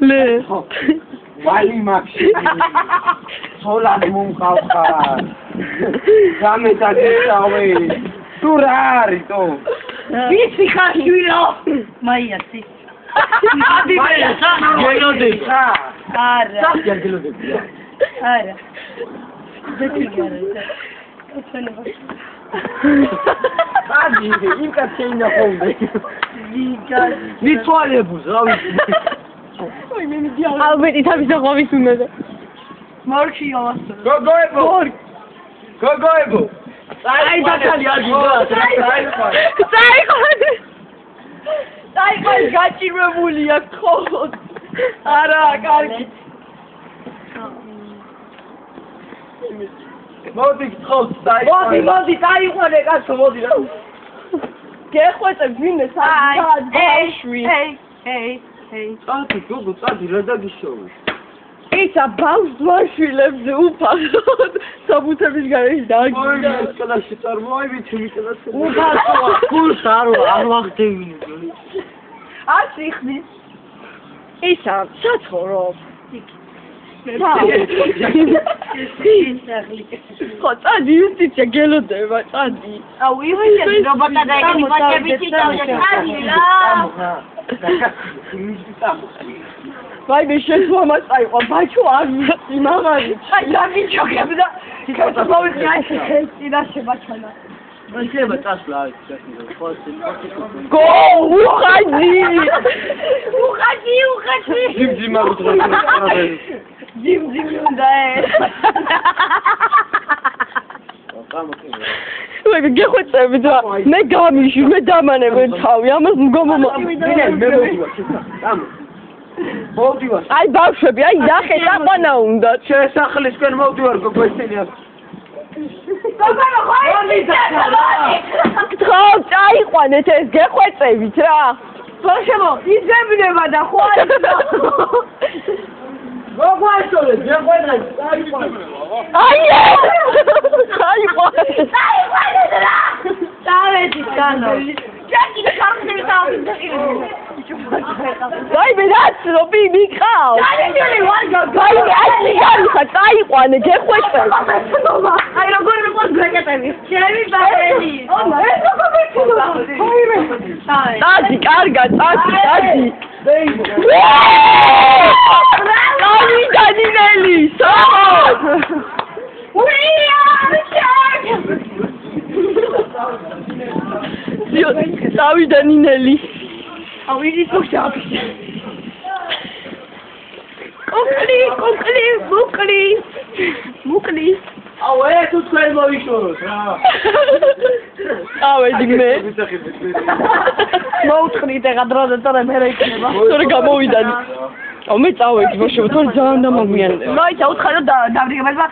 ლე ვალი მაქსი სოლან მომყავხარ გამეთადისავე თუ რა არის თო ვიცი ხარ შვილო მაიასი გელოდეს არა სახია გელოდეს არა ადი იქა შეინა ხონდე მიცვალებუს რა ვიცი ой მე მიდია ალბეთ ითამის ღვავის უნდა მორქი ავასო გოგოებო აი დაკალი აგიდა საიყვან გაჭირვებულია ხო არა კარგი მოდი გთხოვს მოდი დაიყვანე კაცო მოდი რა გეხვეწე ვინმე საათი წადი გოგო წადი რა დაგიშოვე ისა ბავშვ ძმაშვილებზე უფასოდ საბუთების გარეშე დააგია კლასში წარმოივით მიკელას უფასოა ფულს არ ვახდევინე არც იხდის ისა საცხოვრობ ხო წადი იუსტიცია გელოდება წადი აუ იუსტიცია რობოტა და ეგენი პატები წავიდა წადი რა ვაიმე შეცვალა წაიყვა ბაჩო არ ვიცი მაღალი აი გამიჩოქებდა კაცო მოვიწყე წინაშე ბაჩანა შეიძლება წასვლა გო უხაჯი ძიმძიმა რუძღა ძიმძიმი უნდა ვაიმე გეხვეწები და მე გამიში მე დამანებ თავი ამას მგომო მოვდივარ აი ბავშვები აი ნახე საყვანა უნდა შესახლისკენ მოვდივარ გოგო ესენი აქ ხო წაიყვანეთ ეს გეხვეწებით რა ბავშვებო იძებნება და ხო არის გოგო ასოლე გეხვეწეთ წაიყვანეთ რა წავედი კანო ჯაკი ხარხები ვაიმე რაც რობი მიყავს ვაიმე აი გარიხა წაიყვანე გეხვეწე აი როგორ მეყოს გრეკეტები ჩემი ბარელი წადი კარგა წადი გავიდა ნინელი სამოს დავიდა ნინელი აუ ის მოხდა მუკლი აუ ეს თუ თქვენ მოიშოროთ რა ავედი მე მოუთხნით ეხა დროზე თორე მე რა იქნება თორე გამოვიდა აუ მე წავედი ბავშვებო თორე ძალიან დამაგვიანებია მოიცა უთხარ და დავრიგებელმა